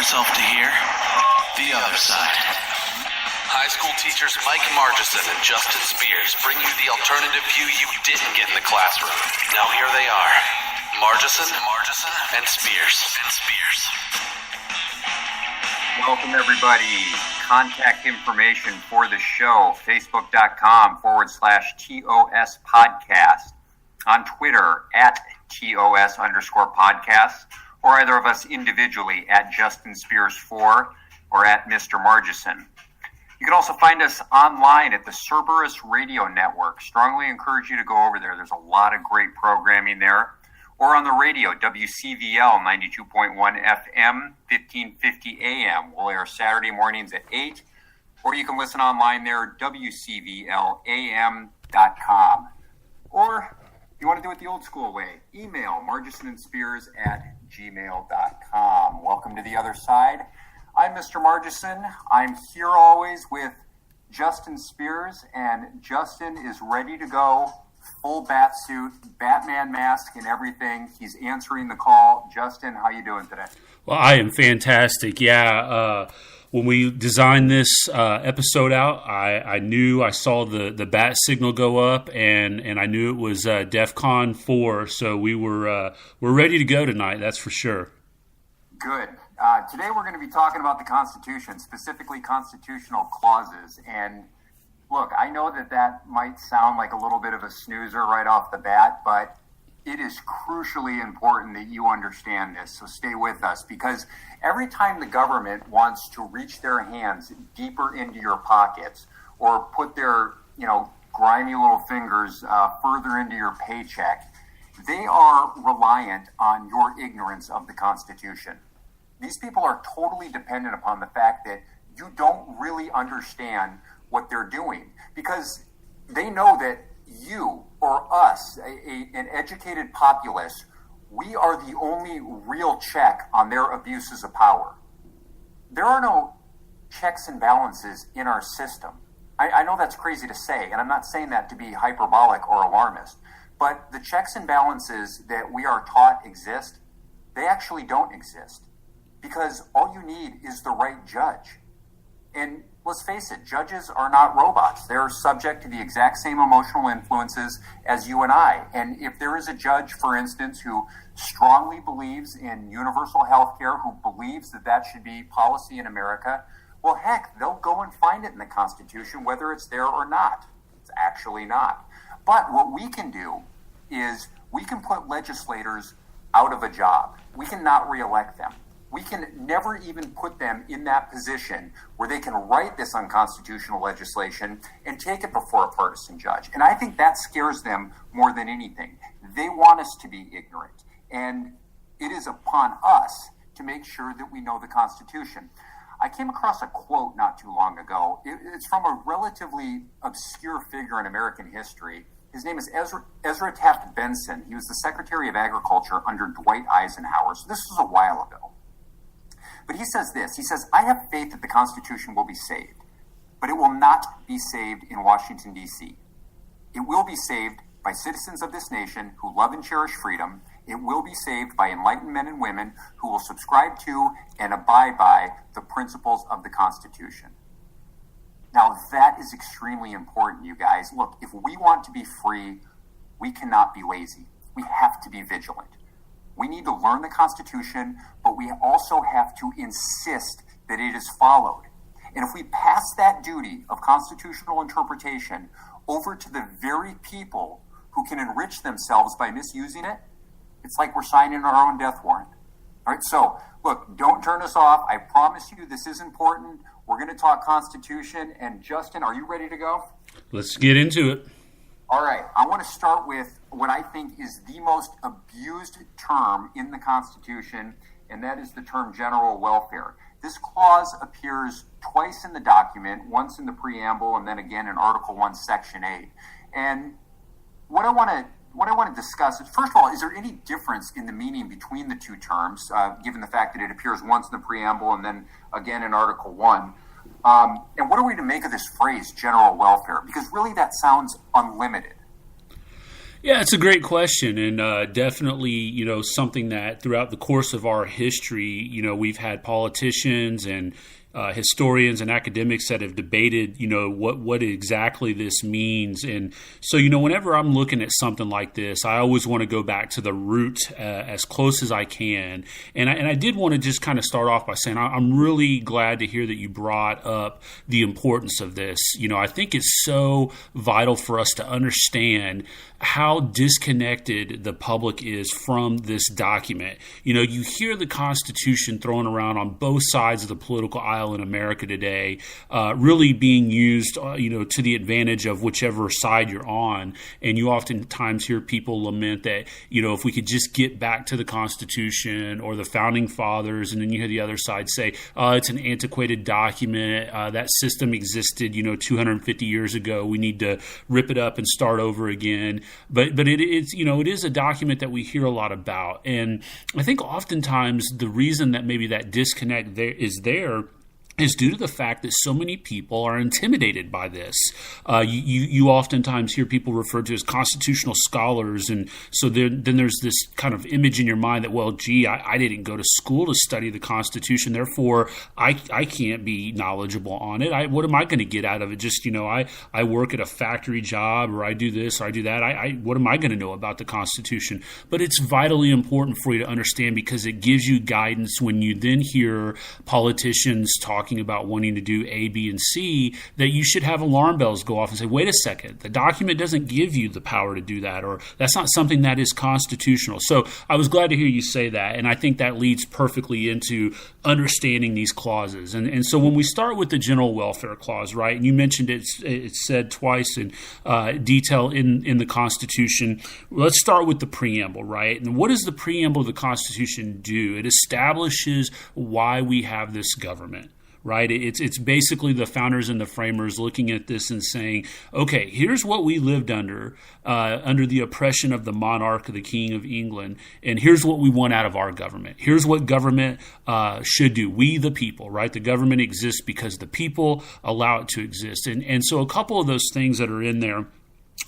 yourself to hear the other side. High school teachers Mike Margison and Justin Spears bring you the alternative view you didn't get in the classroom. Now here they are, Margison and Spears. Welcome, everybody. Contact information for the show, facebook.com/TOS podcast. On Twitter, @TOS_podcast, or either of us individually, @JustinSpears4 or @Mr. Margison. You can also find us online at the Cerberus Radio Network. Strongly encourage you to go over there. There's a lot of great programming there. Or on the radio, WCVL 92.1 FM, 1550 AM. We'll air Saturday mornings at 8. Or you can listen online there, WCVLAM.com. Or if you want to do it the old school way, email margisonandspears@gmail.com. Welcome to the other side. I'm Mr. Margison. I'm here always with Justin Spears, and Justin is ready to go. Full bat suit, Batman mask, and everything. He's answering the call. Justin, how you doing today? Well, I am fantastic. Yeah, when we designed this episode out, I knew I saw the bat signal go up, and I knew it was DEFCON 4. So we're ready to go tonight. That's for sure. Good. Today we're going to be talking about the Constitution, specifically constitutional clauses. And look, I know that might sound like a little bit of a snoozer right off the bat, but it is crucially important that you understand this. So stay with us, because every time the government wants to reach their hands deeper into your pockets or put their, grimy little fingers further into your paycheck, they are reliant on your ignorance of the Constitution. These people are totally dependent upon the fact that you don't really understand what they're doing, because they know that you or us, an educated populace, we are the only real check on their abuses of power. There are no checks and balances in our system. I know that's crazy to say, and I'm not saying that to be hyperbolic or alarmist, but the checks and balances that we are taught exist, they actually don't exist, because all you need is the right judge. And let's face it, judges are not robots. They're subject to the exact same emotional influences as you and I. And if there is a judge, for instance, who strongly believes in universal health care, who believes that should be policy in America, well, heck, they'll go and find it in the Constitution, whether it's there or not. It's actually not. But what we can do is we can put legislators out of a job. We can not reelect them. We can never even put them in that position where they can write this unconstitutional legislation and take it before a partisan judge. And I think that scares them more than anything. They want us to be ignorant. And it is upon us to make sure that we know the Constitution. I came across a quote not too long ago. It's from a relatively obscure figure in American history. His name is Ezra Taft Benson. He was the Secretary of Agriculture under Dwight Eisenhower. So this was a while ago. But he says this, he says, "I have faith that the Constitution will be saved, but it will not be saved in Washington, D.C. It will be saved by citizens of this nation who love and cherish freedom. It will be saved by enlightened men and women who will subscribe to and abide by the principles of the Constitution." Now, that is extremely important, you guys. Look, if we want to be free, we cannot be lazy. We have to be vigilant. We need to learn the Constitution, but we also have to insist that it is followed. And if we pass that duty of constitutional interpretation over to the very people who can enrich themselves by misusing it, it's like we're signing our own death warrant. All right, so look, don't turn us off. I promise you this is important. We're going to talk Constitution. And Justin, are you ready to go? Let's get into it. All right, I want to start with what I think is the most abused term in the Constitution, and that is the term general welfare. This clause appears twice in the document, once in the preamble and then again in Article 1, Section 8. And what I want to discuss is, first of all, is there any difference in the meaning between the two terms, given the fact that it appears once in the preamble and then again in Article 1? And what are we to make of this phrase, general welfare? Because really that sounds unlimited. Yeah, it's a great question, and definitely, something that throughout the course of our history, we've had politicians and historians and academics that have debated, what exactly this means. And so, whenever I'm looking at something like this, I always want to go back to the root as close as I can. And I did want to just kind of start off by saying I'm really glad to hear that you brought up the importance of this. I think it's so vital for us to understand how disconnected the public is from this document. You hear the Constitution thrown around on both sides of the political aisle in America today, really being used, to the advantage of whichever side you're on. And you oftentimes hear people lament that, if we could just get back to the Constitution or the Founding Fathers, and then you hear the other side say, it's an antiquated document. That system existed, 250 years ago. We need to rip it up and start over again. But it is a document that we hear a lot about. And I think oftentimes the reason that maybe that disconnect there is due to the fact that so many people are intimidated by this. You oftentimes hear people referred to as constitutional scholars, and so then there's this kind of image in your mind that, well, gee, I didn't go to school to study the Constitution, therefore I can't be knowledgeable on it. What am I going to get out of it? Just, I work at a factory job, or I do this, or I do that. What am I going to know about the Constitution? But it's vitally important for you to understand, because it gives you guidance when you then hear politicians talking about wanting to do A, B, and C, that you should have alarm bells go off and say, wait a second, the document doesn't give you the power to do that, or that's not something that is constitutional. So I was glad to hear you say that, and I think that leads perfectly into understanding these clauses. And so when we start with the General Welfare Clause, right, and you mentioned it's said twice in detail in the Constitution, let's start with the preamble, right? And what does the preamble of the Constitution do? It establishes why we have this government. Right? It's basically the founders and the framers looking at this and saying, okay, here's what we lived under the oppression of the monarch, the King of England, and here's what we want out of our government. Here's what government should do. We, the people, right? The government exists because the people allow it to exist. And so a couple of those things that are in there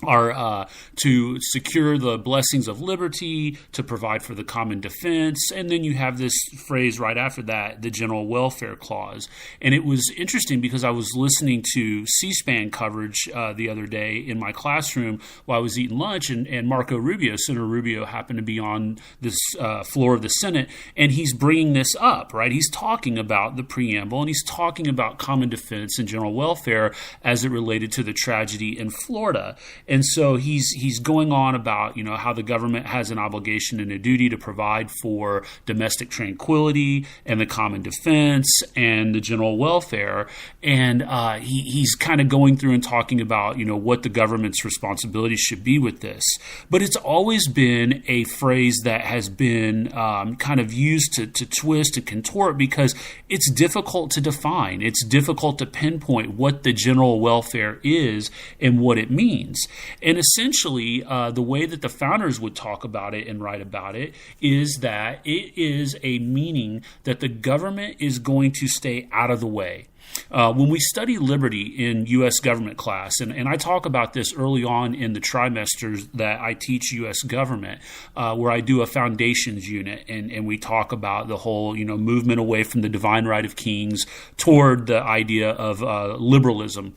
are to secure the blessings of liberty, to provide for the common defense, and then you have this phrase right after that, the General Welfare Clause. And it was interesting because I was listening to C-SPAN coverage the other day in my classroom while I was eating lunch, and Marco Rubio, Senator Rubio, happened to be on this floor of the Senate, and he's bringing this up, right? He's talking about the preamble, and he's talking about common defense and general welfare as it related to the tragedy in Florida. And so he's going on about, how the government has an obligation and a duty to provide for domestic tranquility and the common defense and the general welfare. And he's kind of going through and talking about, what the government's responsibilities should be with this. But it's always been a phrase that has been kind of used to twist and contort, because it's difficult to define. It's difficult to pinpoint what the general welfare is and what it means. And essentially, the way that the founders would talk about it and write about it is that it is a meaning that the government is going to stay out of the way. When we study liberty in U.S. government class, and I talk about this early on in the trimesters that I teach U.S. government, where I do a foundations unit, and we talk about the whole, movement away from the divine right of kings toward the idea of liberalism.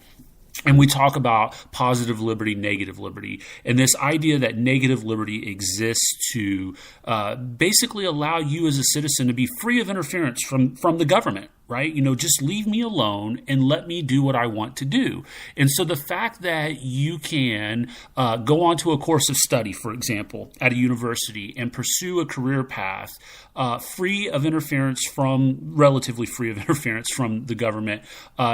And we talk about positive liberty, negative liberty, and this idea that negative liberty exists to basically allow you as a citizen to be free of interference from the government, right? Just leave me alone and let me do what I want to do. And so the fact that you can go on to a course of study, for example, at a university and pursue a career path relatively free of interference from the government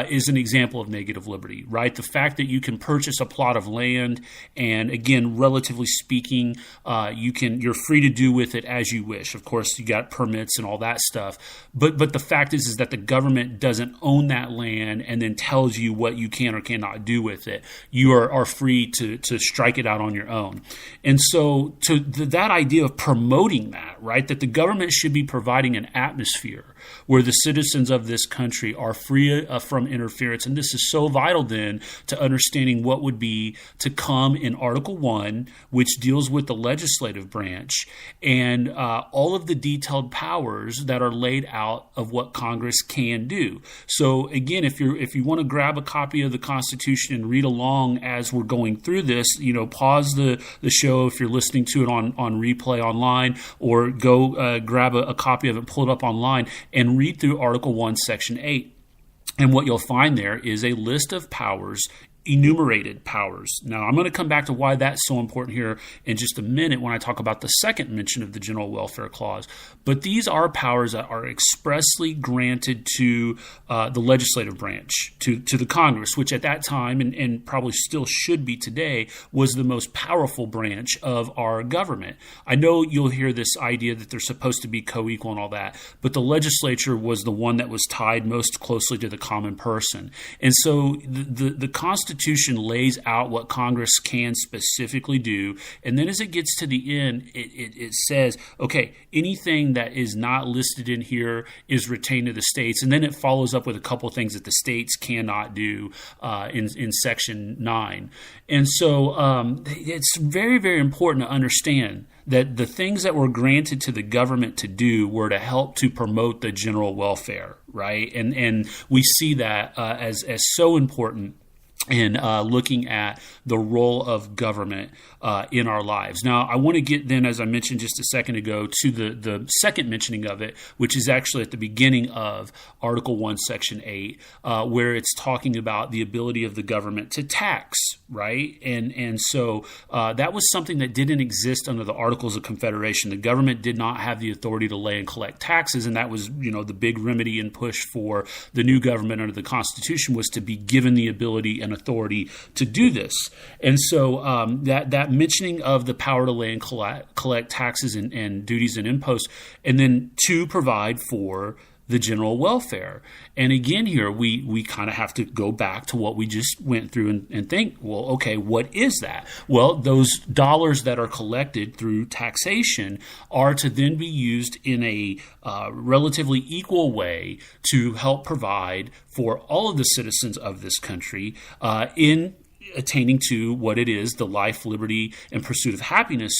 is an example of negative liberty, right? The fact that you can purchase a plot of land and, again, relatively speaking, you're free to do with it as you wish. Of course, you got permits and all that stuff. But the fact is that the government doesn't own that land and then tells you what you can or cannot do with it. You are free to strike it out on your own. And so that idea of promoting that, right, that the government should be providing an atmosphere where the citizens of this country are free from interference. And this is so vital then to understanding what would be to come in Article 1, which deals with the legislative branch and all of the detailed powers that are laid out of what Congress can do. So again, if you want to grab a copy of the Constitution and read along as we're going through this, pause the show if you're listening to it on replay online, or go grab a copy of it, pull it up online, and read through Article 1, Section 8. And what you'll find there is a list of powers, enumerated powers. Now, I'm going to come back to why that's so important here in just a minute when I talk about the second mention of the General Welfare Clause. But these are powers that are expressly granted to the legislative branch, to the Congress, which at that time, and probably still should be today, was the most powerful branch of our government. I know you'll hear this idea that they're supposed to be co-equal and all that, but the legislature was the one that was tied most closely to the common person. And so the Constitution lays out what Congress can specifically do, and then as it gets to the end, it says, okay, anything that is not listed in here is retained to the states, and then it follows up with a couple of things that the states cannot do in Section 9. And so it's very, very important to understand that the things that were granted to the government to do were to help to promote the general welfare, right? And we see that as so important in looking at the role of government in our lives. Now, I want to get then, as I mentioned just a second ago, to the second mentioning of it, which is actually at the beginning of Article 1, Section 8, where it's talking about the ability of the government to tax, right? And so that was something that didn't exist under the Articles of Confederation. The government did not have the authority to lay and collect taxes, and that was, the big remedy and push for the new government under the Constitution was to be given the ability and authority to do this. And so that mentioning of the power to lay and collect taxes and duties and imposts, and then to provide for the general welfare. And again, here we kind of have to go back to what we just went through and think, well, okay, what is that? Well, those dollars that are collected through taxation are to then be used in a relatively equal way to help provide for all of the citizens of this country in attaining to what it is, the life, liberty, and pursuit of happiness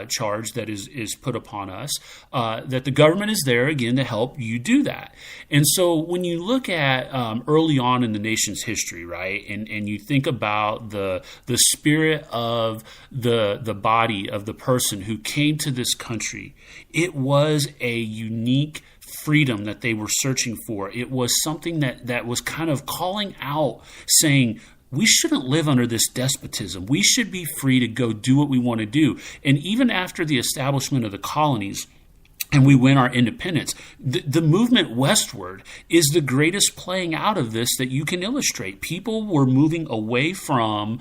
charge that is put upon us, that the government is there, again, to help you do that. And so when you look at early on in the nation's history, right, and you think about the spirit of the body of the person who came to this country, it was a unique freedom that they were searching for. It was something that was kind of calling out, saying, we shouldn't live under this despotism. We should be free to go do what we want to do. And even after the establishment of the colonies, and we win our independence, the movement westward is the greatest playing out of this that you can illustrate. People were moving away from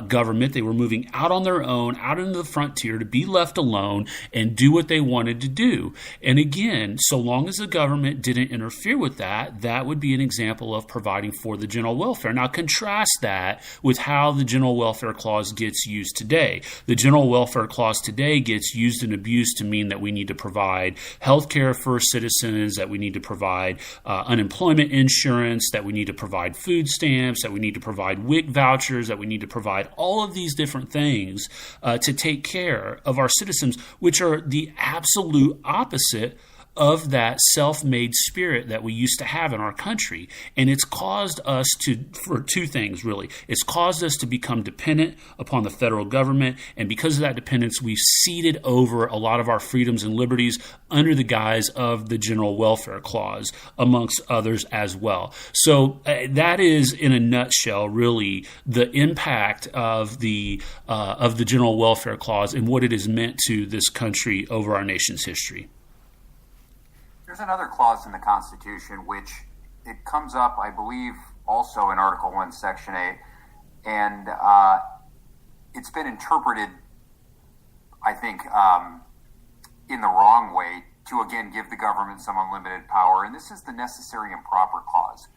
government. They were moving out on their own, out into the frontier to be left alone and do what they wanted to do. And again, so long as the government didn't interfere with that, that would be an example of providing for the general welfare. Now, contrast that with how the General Welfare Clause gets used today. The General Welfare Clause today gets used and abused to mean that we need to provide health care for citizens, that we need to provide unemployment insurance, that we need to provide food stamps, that we need to provide WIC vouchers, that we need to provide all of these different things to take care of our citizens, which are the absolute opposite of that self-made spirit that we used to have in our country. And it's caused us for two things, really. It's caused us to become dependent upon the federal government. And because of that dependence, we've ceded over a lot of our freedoms and liberties under the guise of the General Welfare Clause, amongst others as well. So that is, in a nutshell, really the impact of the General Welfare Clause and what it has meant to this country over our nation's history. There's another clause in the Constitution which it comes up, I believe, also in Article 1, Section 8, and it's been interpreted, I think, in the wrong way to again give the government some unlimited power, and this is the necessary and proper clause.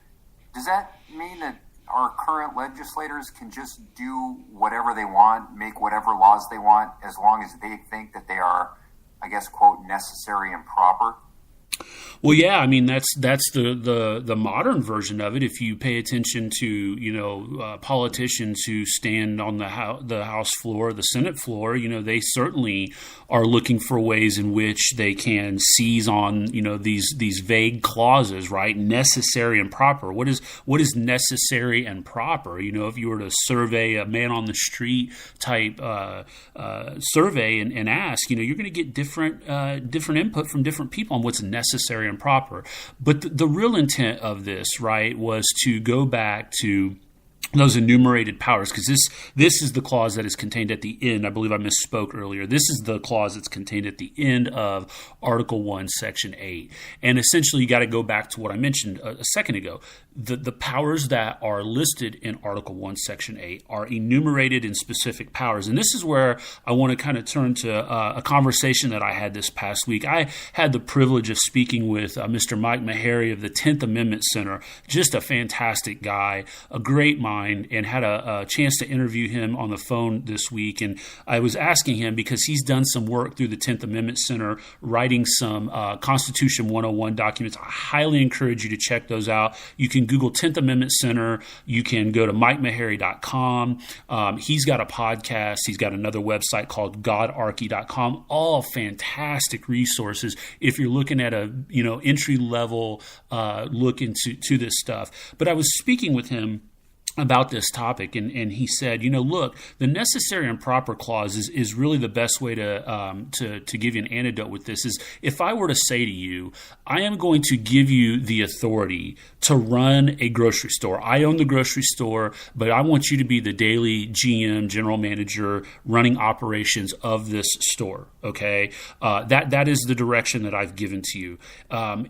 Does that mean that our current legislators can just do whatever they want, make whatever laws they want, as long as they think that they are, I guess, quote, necessary and proper? Well, yeah, I mean that's the modern version of it. If you pay attention to politicians who stand on the House floor, the Senate floor, they certainly are looking for ways in which they can seize on these vague clauses, right? Necessary and proper. What is necessary and proper? If you were to survey a man on the street type survey and ask, you're going to get different input from different people on what's necessary and proper. But the real intent of this, right, was to go back to those enumerated powers, because this is the clause that is contained at the end. I believe I misspoke earlier. This is the clause that's contained at the end of Article 1, Section 8. And essentially, you got to go back to what I mentioned a second ago. The powers that are listed in Article 1, Section 8 are enumerated in specific powers. And this is where I want to kind of turn to a conversation that I had this past week. I had the privilege of speaking with Mr. Mike Maharrey of the 10th Amendment Center, just a fantastic guy, a great mind, and had a chance to interview him on the phone this week. And I was asking him, because he's done some work through the 10th Amendment Center, writing some Constitution 101 documents. I highly encourage you to check those out. You can Google 10th Amendment Center. You can go to MikeMaharrey.com. He's got a podcast. He's got another website called GodArchy.com. All fantastic resources if you're looking at a entry level look into this stuff. But I was speaking with him about this topic, and he said, look, the necessary and proper clause is really the best way to give you an antidote with this. Is if I were to say to you, I am going to give you the authority to run a grocery store. I own the grocery store, but I want you to be the daily GM, general manager, running operations of this store. Okay, that is the direction that I've given to you.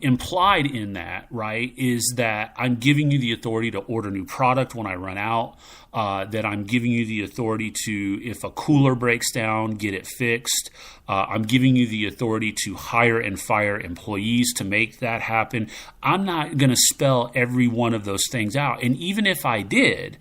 Implied in that, right, is that I'm giving you the authority to order new product when I run out, that I'm giving you the authority to, if a cooler breaks down, get it fixed. I'm giving you the authority to hire and fire employees to make that happen. I'm not going to spell every one of those things out. And even if I did,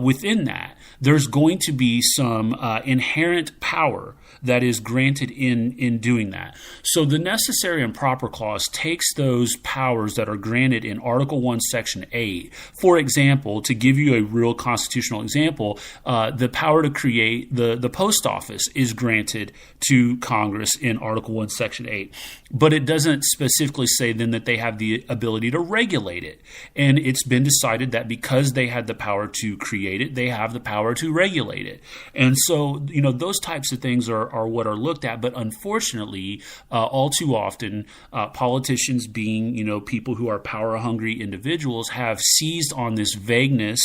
within that, there's going to be some inherent power that is granted in doing that. So the necessary and proper clause takes those powers that are granted in Article 1, Section 8. For example, to give you a real constitutional example, the power to create the post office is granted to Congress in Article 1, Section 8. But it doesn't specifically say then that they have the ability to regulate it. And it's been decided that because they had the power to create it, they have the power to regulate it. And so, those types of things are what are looked at. But unfortunately, all too often, politicians being, people who are power-hungry individuals have seized on this vagueness,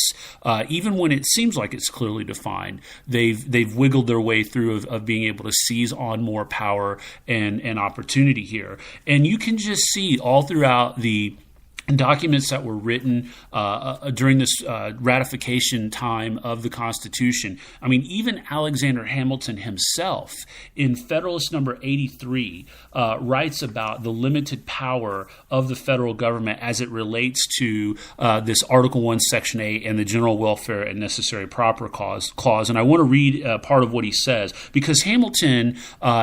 even when it seems like it's clearly defined. They've wiggled their way through of being able to seize on more power and opportunity here. And you can just see all throughout the documents that were written during this ratification time of the Constitution. I mean, even Alexander Hamilton himself, in Federalist Number 83, writes about the limited power of the federal government as it relates to this Article 1, Section 8 and the General Welfare and Necessary Proper Clause. And I want to read part of what he says, because Hamilton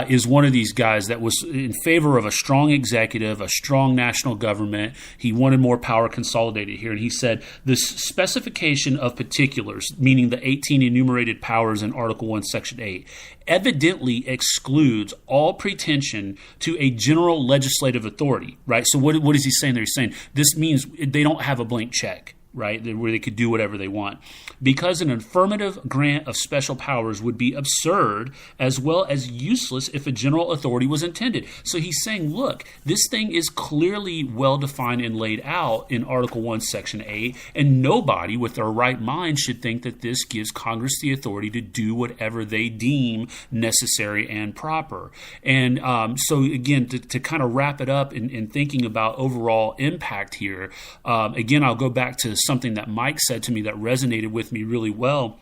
is one of these guys that was in favor of a strong executive, a strong national government. He wanted more power consolidated here. And he said, the specification of particulars, meaning the 18 enumerated powers in Article 1, Section 8, evidently excludes all pretension to a general legislative authority, right? So what is he saying there? He's saying this means they don't have a blank check, right, where they could do whatever they want, because an affirmative grant of special powers would be absurd as well as useless if a general authority was intended. So he's saying, look, this thing is clearly well-defined and laid out in Article 1, Section 8, and nobody with their right mind should think that this gives Congress the authority to do whatever they deem necessary and proper. And so again, to kind of wrap it up in thinking about overall impact here, again, I'll go back to something that Mike said to me that resonated with me really well.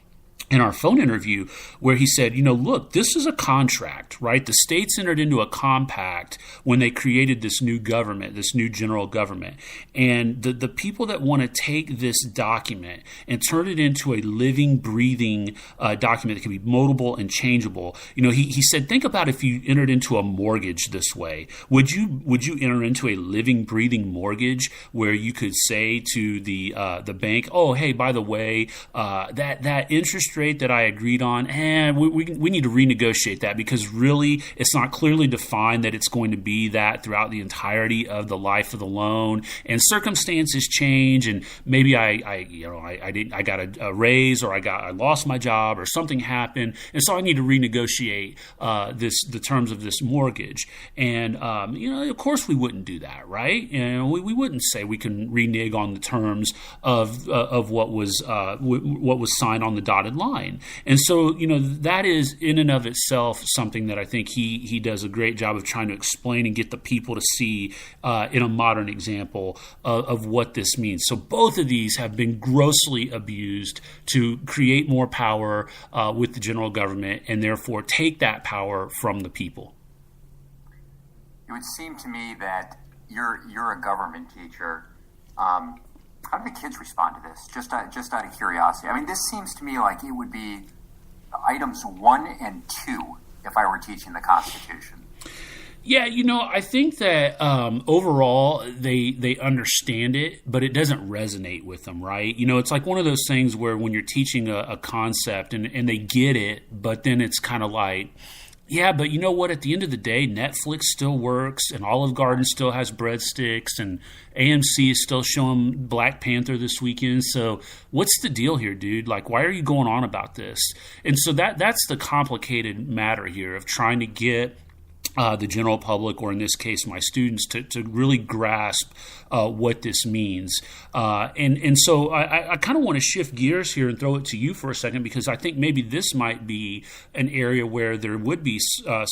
in our phone interview where he said, look, this is a contract, right? The states entered into a compact when they created this new government, this new general government. And the people that want to take this document and turn it into a living, breathing document that can be moldable and changeable. He said, think about if you entered into a mortgage this way. Would you enter into a living, breathing mortgage where you could say to the bank, oh, hey, by the way, that interest rate that I agreed on, we need to renegotiate that because really it's not clearly defined that it's going to be that throughout the entirety of the life of the loan, and circumstances change, and maybe I got a raise, or I lost my job, or something happened, and so I need to renegotiate the terms of this mortgage. And of course we wouldn't do that, right? And we wouldn't say we can renege on the terms of what was signed on the dotted line. And so, that is in and of itself something that I think he does a great job of trying to explain and get the people to see in a modern example of what this means. So both of these have been grossly abused to create more power with the general government and therefore take that power from the people. It would seem to me that you're a government teacher. How do the kids respond to this? Just out of curiosity. I mean, this seems to me like it would be items 1 and 2 if I were teaching the Constitution. Yeah, I think that overall they understand it, but it doesn't resonate with them, right? It's like one of those things where when you're teaching a concept and they get it, but then it's kind of like, yeah, but you know what? At the end of the day, Netflix still works, and Olive Garden still has breadsticks, and AMC is still showing Black Panther this weekend. So what's the deal here, dude? Like, why are you going on about this? And so that's the complicated matter here of trying to get the general public, or in this case, my students, to really grasp what this means. And so I kind of want to shift gears here and throw it to you for a second, because I think maybe this might be an area where there would be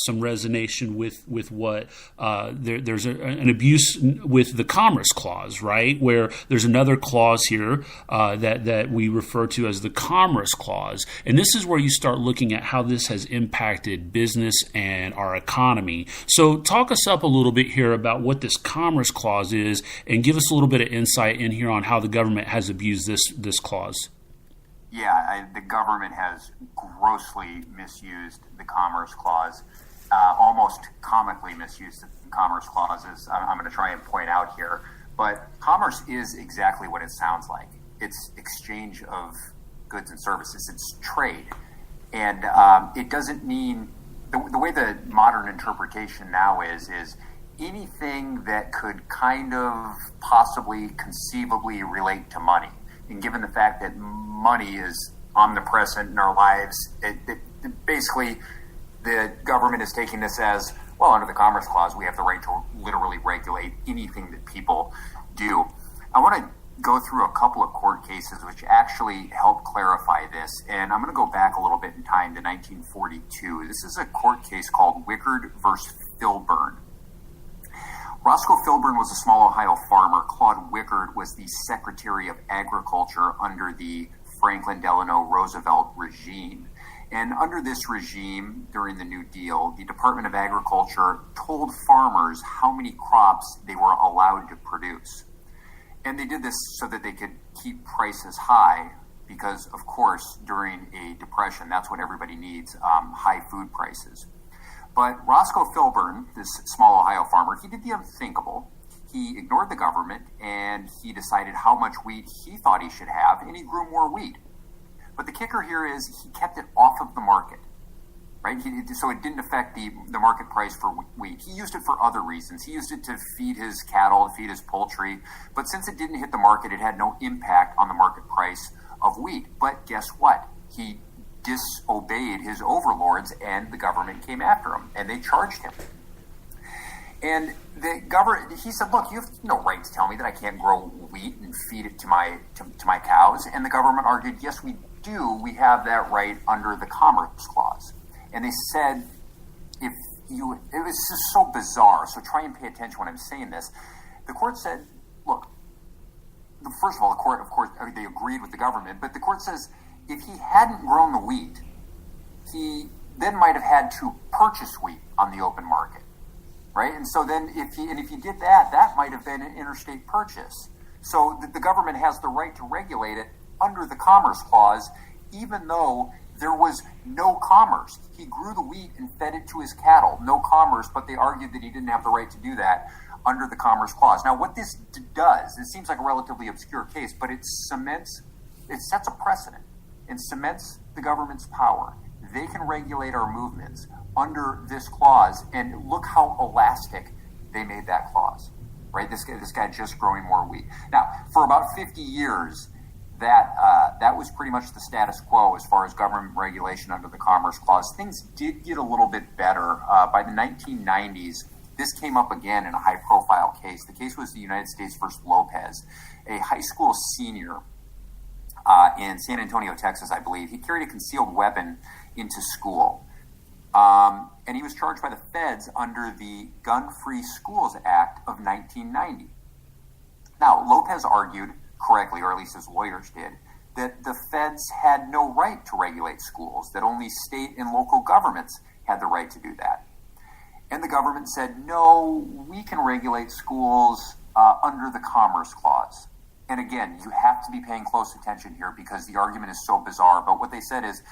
some resonance with what there's an abuse with the Commerce Clause, right? Where there's another clause here that we refer to as the Commerce Clause. And this is where you start looking at how this has impacted business and our economy. So talk us up a little bit here about what this Commerce Clause is, and give us a little bit of insight in here on how the government has abused this clause. Yeah, the government has grossly misused the Commerce Clause, almost comically misused the Commerce Clause, as I'm going to try and point out here. But commerce is exactly what it sounds like. It's exchange of goods and services. It's trade. And it doesn't mean... The way the modern interpretation now is anything that could kind of possibly conceivably relate to money. And given the fact that money is omnipresent in our lives, basically the government is taking this as, well, under the Commerce Clause, we have the right to literally regulate anything that people do. I want to go through a couple of court cases which actually help clarify this, and I'm going to go back a little bit in time to 1942. This is a court case called Wickard versus Filburn. Roscoe Filburn was a small Ohio farmer. Claude Wickard was the Secretary of Agriculture under the Franklin Delano Roosevelt regime. And under this regime, during the New Deal, the Department of Agriculture told farmers how many crops they were allowed to produce. And they did this so that they could keep prices high because, of course, during a depression, that's what everybody needs, high food prices. But Roscoe Filburn, this small Ohio farmer, he did the unthinkable. He ignored the government, and he decided how much wheat he thought he should have, and he grew more wheat. But the kicker here is he kept it off of the market. Right? So it didn't affect the market price for wheat. He used it for other reasons. He used it to feed his cattle, to feed his poultry. But since it didn't hit the market, it had no impact on the market price of wheat. But guess what? He disobeyed his overlords, and the government came after him, and they charged him. And the government, he said, look, you have no right to tell me that I can't grow wheat and feed it to my cows. And the government argued, yes, we do. We have that right under the Commerce Clause. And they said, it was just so bizarre, so try and pay attention when I'm saying this. The court said, look, first of all, the court, of course, they agreed with the government, but the court says, If he hadn't grown the wheat, he then might have had to purchase wheat on the open market, right? And so then if he did that, that might have been an interstate purchase. So the government has the right to regulate it under the Commerce Clause, even though there was no commerce. He grew the wheat and fed it to his cattle. No commerce, but they argued that he didn't have the right to do that under the Commerce Clause. Now, what this does, it seems like a relatively obscure case, but it sets a precedent and cements the government's power. They can regulate our movements under this clause, and look how elastic they made that clause, right? This guy just growing more wheat. Now, for about 50 years, that was pretty much the status quo as far as government regulation under the Commerce Clause. Things did get a little bit better. By the 1990s, this came up again in a high-profile case. The case was the United States versus Lopez, a high school senior in San Antonio, Texas, I believe. He carried a concealed weapon into school, and he was charged by the feds under the Gun-Free Schools Act of 1990. Now, Lopez argued correctly, or at least his lawyers did, that the feds had no right to regulate schools, that only state and local governments had the right to do that. And the government said, no, we can regulate schools under the Commerce Clause. And again, you have to be paying close attention here because the argument is so bizarre. But what they said is,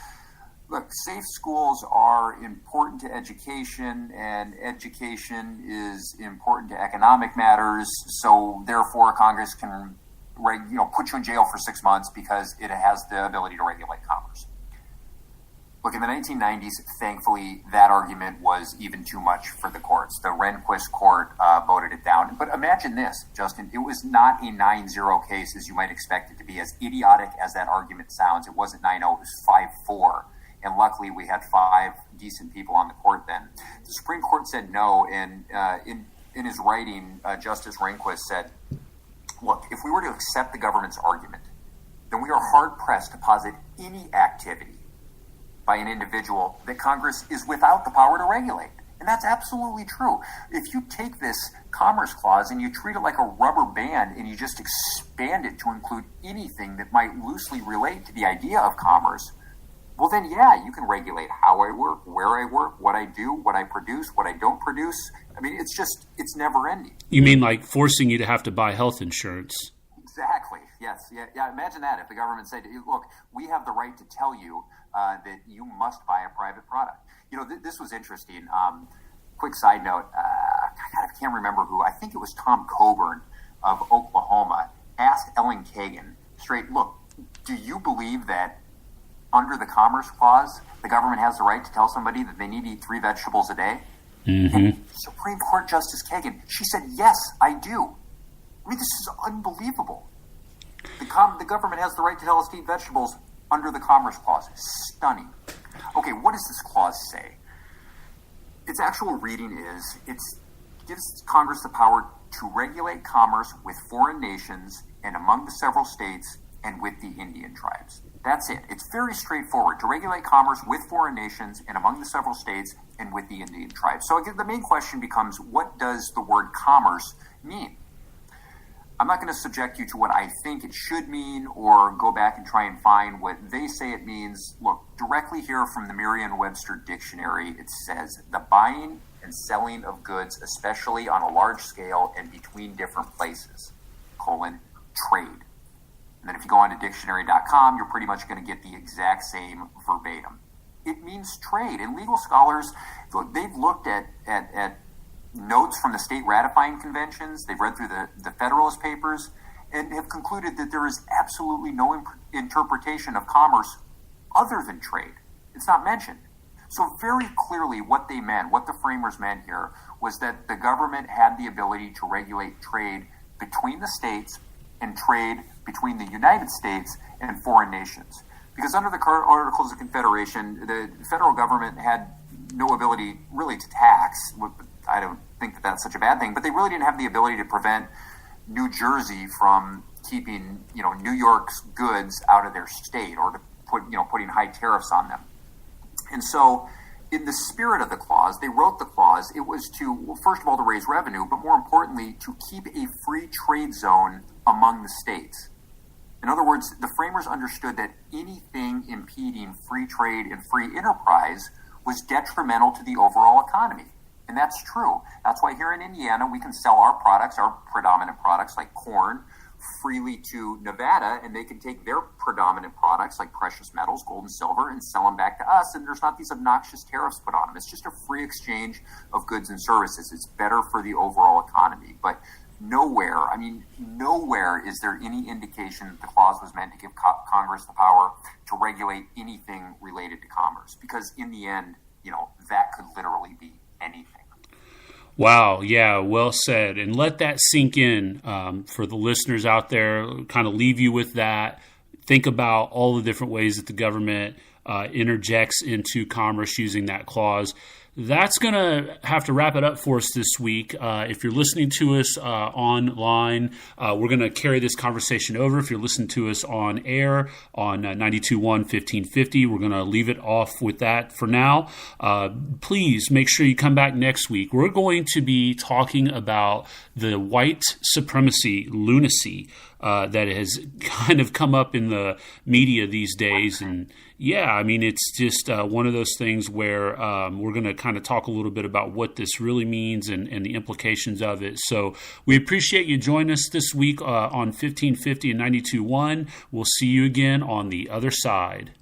look, safe schools are important to education, and education is important to economic matters. So therefore, Congress can put you in jail for 6 months because it has the ability to regulate commerce. Look, in the 1990s, thankfully, that argument was even too much for the courts. The Rehnquist court voted it down. But imagine this, Justin. It was not a 9-0 case, as you might expect it to be. As idiotic as that argument sounds, it wasn't 9-0, it was 5-4. And luckily, we had 5 decent people on the court then. The Supreme Court said no, and in his writing, Justice Rehnquist said, look, if we were to accept the government's argument, then we are hard-pressed to posit any activity by an individual that Congress is without the power to regulate. And that's absolutely true. If you take this Commerce Clause and you treat it like a rubber band and you just expand it to include anything that might loosely relate to the idea of commerce, well then, yeah, you can regulate how I work, where I work, what I do, what I produce, what I don't produce. I mean, it's never ending. You mean like forcing you to have to buy health insurance? Exactly. Yes. Yeah. Imagine that if the government said, look, we have the right to tell you that you must buy a private product. This was interesting. Quick side note. I can't remember who. I think it was Tom Coburn of Oklahoma asked Ellen Kagan straight, look, do you believe that under the Commerce Clause, the government has the right to tell somebody that they need to eat 3 vegetables a day? Mm-hmm. And Supreme Court Justice Kagan, she said, yes, I do. I mean, this is unbelievable. The government has the right to tell us to eat vegetables under the Commerce Clause. Stunning. Okay, what does this clause say? Its actual reading is, it gives Congress the power to regulate commerce with foreign nations and among the several states and with the Indian tribes. That's it. It's very straightforward. To regulate commerce with foreign nations and among the several states and with the Indian tribes. So again, the main question becomes, what does the word commerce mean? I'm not going to subject you to what I think it should mean or go back and try and find what they say it means. Look, directly here from the Merriam-Webster dictionary, it says the buying and selling of goods, especially on a large scale and between different places, trade. And then if you go on to dictionary.com, you're pretty much going to get the exact same verbatim. It means trade. And legal scholars, look, they've looked at notes from the state ratifying conventions, they've read through the Federalist Papers, and have concluded that there is absolutely no interpretation of commerce other than trade. It's not mentioned. So very clearly what they meant, what the framers meant here, was that the government had the ability to regulate trade between the states and trade between the United States and foreign nations. Because under the Articles of Confederation, the federal government had no ability really to tax. I don't think that that's such a bad thing, but they really didn't have the ability to prevent New Jersey from keeping, New York's goods out of their state or to putting high tariffs on them. And so in the spirit of the clause, they wrote the clause, it was to, well, first of all, to raise revenue, but more importantly, to keep a free trade zone among the states. In other words, the framers understood that anything impeding free trade and free enterprise was detrimental to the overall economy. And that's true. That's why here in Indiana, we can sell our products, our predominant products like corn, freely to Nevada, and they can take their predominant products like precious metals, gold and silver, and sell them back to us, and there's not these obnoxious tariffs put on them. It's just a free exchange of goods and services. It's better for the overall economy. But nowhere is there any indication that the clause was meant to give Congress the power to regulate anything related to commerce, because in the end, that could literally be anything. Wow. Yeah. Well said. And let that sink in for the listeners out there, kind of leave you with that. Think about all the different ways that the government interjects into commerce using that clause. That's going to have to wrap it up for us this week. If you're listening to us online, we're going to carry this conversation over. If you're listening to us on air on 92.1 1550, we're going to leave it off with that for now. Please make sure you come back next week. We're going to be talking about the white supremacy lunacy that has kind of come up in the media these days. And yeah, I mean, it's just one of those things where we're going to kind of talk a little bit about what this really means and the implications of it. So we appreciate you joining us this week on 1550 and 92.1. We'll see you again on the other side.